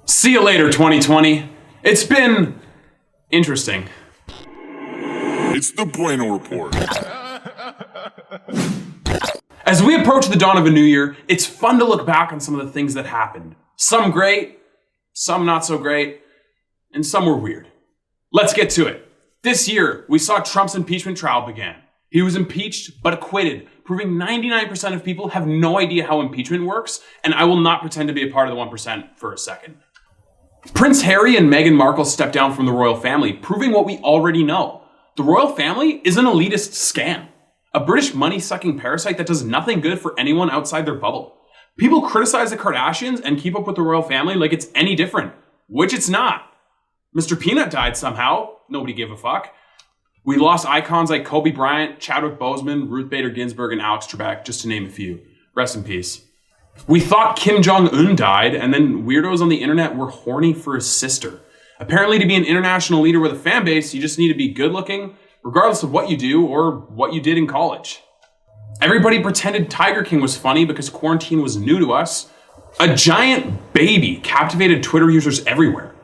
See you later, 2020. It's been interesting. It's the Bueno Report. As we approach the dawn of a new year, it's fun to look back on some of the things that happened. Some great, some not so great, and some were weird. Let's get to it. This year, we saw Trump's impeachment trial begin. He was impeached, but acquitted, proving 99% of people have no idea how impeachment works, and I will not pretend to be a part of the 1% for a second. Prince Harry and Meghan Markle stepped down from the royal family, proving what we already know. The royal family is an elitist scam. A British money-sucking parasite that does nothing good for anyone outside their bubble. People criticize the Kardashians and keep up with the royal family like it's any different, which it's not. Mr. Peanut died somehow. Nobody gave a fuck. We lost icons like Kobe Bryant, Chadwick Boseman, Ruth Bader Ginsburg, and Alex Trebek, just to name a few. Rest in peace. We thought Kim Jong-un died, and then weirdos on the internet were horny for his sister. Apparently, to be an international leader with a fan base, you just need to be good-looking, regardless of what you do or what you did in college. Everybody pretended Tiger King was funny because quarantine was new to us. A giant baby captivated Twitter users everywhere.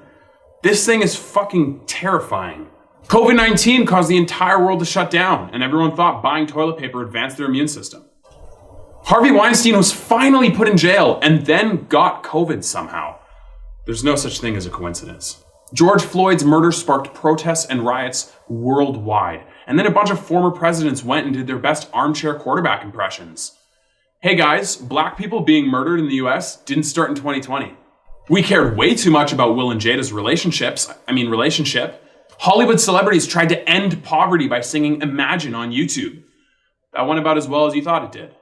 This thing is fucking terrifying. COVID-19 caused the entire world to shut down, and everyone thought buying toilet paper advanced their immune system. Harvey Weinstein was finally put in jail and then got COVID somehow. There's no such thing as a coincidence. George Floyd's murder sparked protests and riots worldwide, and then a bunch of former presidents went and did their best armchair quarterback impressions. Hey guys, black people being murdered in the US didn't start in 2020. We cared way too much about Will and Jada's relationship. Hollywood celebrities tried to end poverty by singing Imagine on YouTube. That went about as well as you thought it did.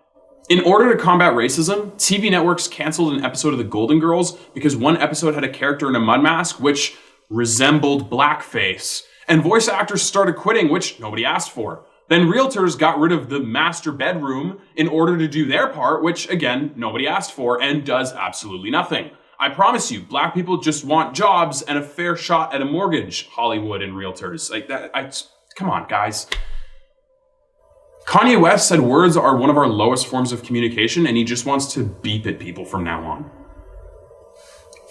In order to combat racism, TV networks canceled an episode of The Golden Girls because one episode had a character in a mud mask which resembled blackface, and voice actors started quitting, which nobody asked for. Then realtors got rid of the master bedroom in order to do their part, which again, nobody asked for and does absolutely nothing. I promise you, black people just want jobs and a fair shot at a mortgage, Hollywood and realtors. Come on, guys. Kanye West said words are one of our lowest forms of communication, and he just wants to beep at people from now on.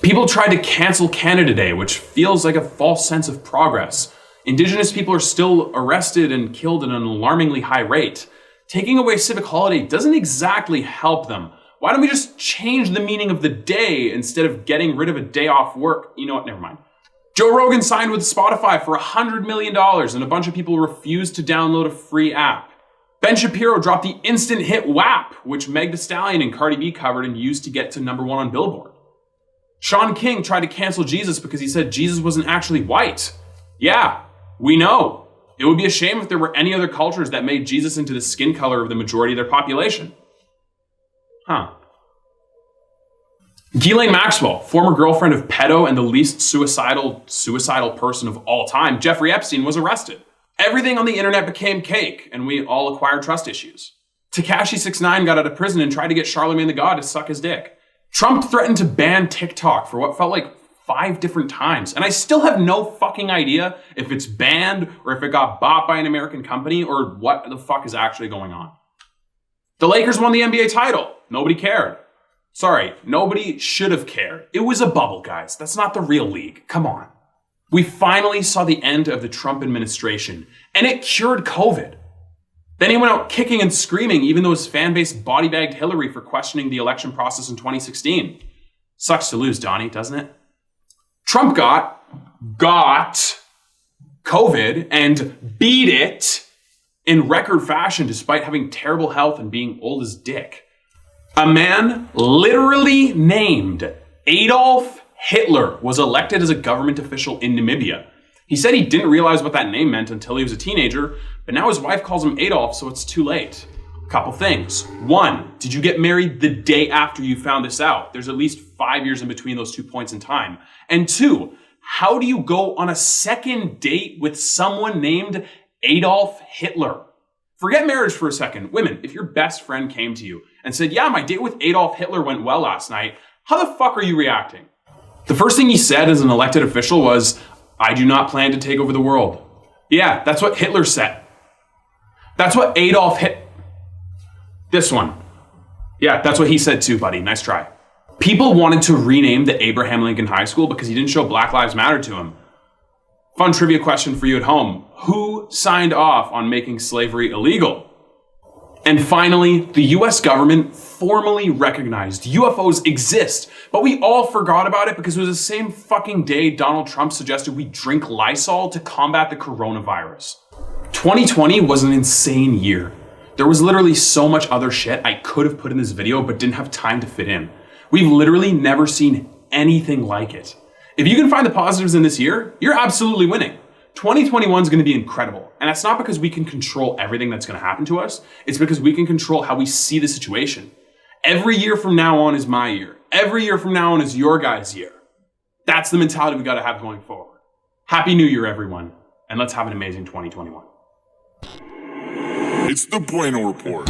People tried to cancel Canada Day, which feels like a false sense of progress. Indigenous people are still arrested and killed at an alarmingly high rate. Taking away civic holiday doesn't exactly help them. Why don't we just change the meaning of the day instead of getting rid of a day off work? You know what, never mind. Joe Rogan signed with Spotify for $100 million, and a bunch of people refused to download a free app. Ben Shapiro dropped the instant hit WAP, which Meg Thee Stallion and Cardi B covered and used to get to #1 on Billboard. Sean King tried to cancel Jesus because he said Jesus wasn't actually white. Yeah, we know. It would be a shame if there were any other cultures that made Jesus into the skin color of the majority of their population. Huh. Ghislaine Maxwell, former girlfriend of pedo and the least suicidal person of all time, Jeffrey Epstein, was arrested. Everything on the internet became cake, and we all acquired trust issues. Tekashi 6ix9ine got out of prison and tried to get Charlamagne the God to suck his dick. Trump threatened to ban TikTok for what felt like 5 different times, and I still have no fucking idea if it's banned or if it got bought by an American company or what the fuck is actually going on. The Lakers won the NBA title. Nobody cared. Sorry, nobody should have cared. It was a bubble, guys. That's not the real league. Come on. We finally saw the end of the Trump administration, and it cured COVID. Then he went out kicking and screaming, even though his fan base body-bagged Hillary for questioning the election process in 2016. Sucks to lose, Donnie, doesn't it? Trump got COVID and beat it in record fashion despite having terrible health and being old as dick. A man literally named Adolf Hitler was elected as a government official in Namibia. He said he didn't realize what that name meant until he was a teenager, but now his wife calls him Adolf, so it's too late. Couple things. 1, did you get married the day after you found this out? There's at least 5 years in between those 2 points in time. And 2, how do you go on a second date with someone named Adolf Hitler? Forget marriage for a second. Women, if your best friend came to you and said, yeah, my date with Adolf Hitler went well last night, how the fuck are you reacting? The first thing he said as an elected official was, I do not plan to take over the world. Yeah, that's what Hitler said. That's what Adolf Hitler... This one. Yeah, that's what he said too, buddy. Nice try. People wanted to rename the Abraham Lincoln High School because he didn't show Black Lives Matter to him. Fun trivia question for you at home. Who signed off on making slavery illegal? And finally, the US government formally recognized UFOs exist, but we all forgot about it because it was the same fucking day Donald Trump suggested we drink Lysol to combat the coronavirus. 2020 was an insane year. There was literally so much other shit I could have put in this video but didn't have time to fit in. We've literally never seen anything like it. If you can find the positives in this year, you're absolutely winning. 2021 is going to be incredible. And that's not because we can control everything that's going to happen to us. It's because we can control how we see the situation. Every year from now on is my year. Every year from now on is your guys' year. That's the mentality we got to have going forward. Happy New Year, everyone. And let's have an amazing 2021. It's the Bueno Report.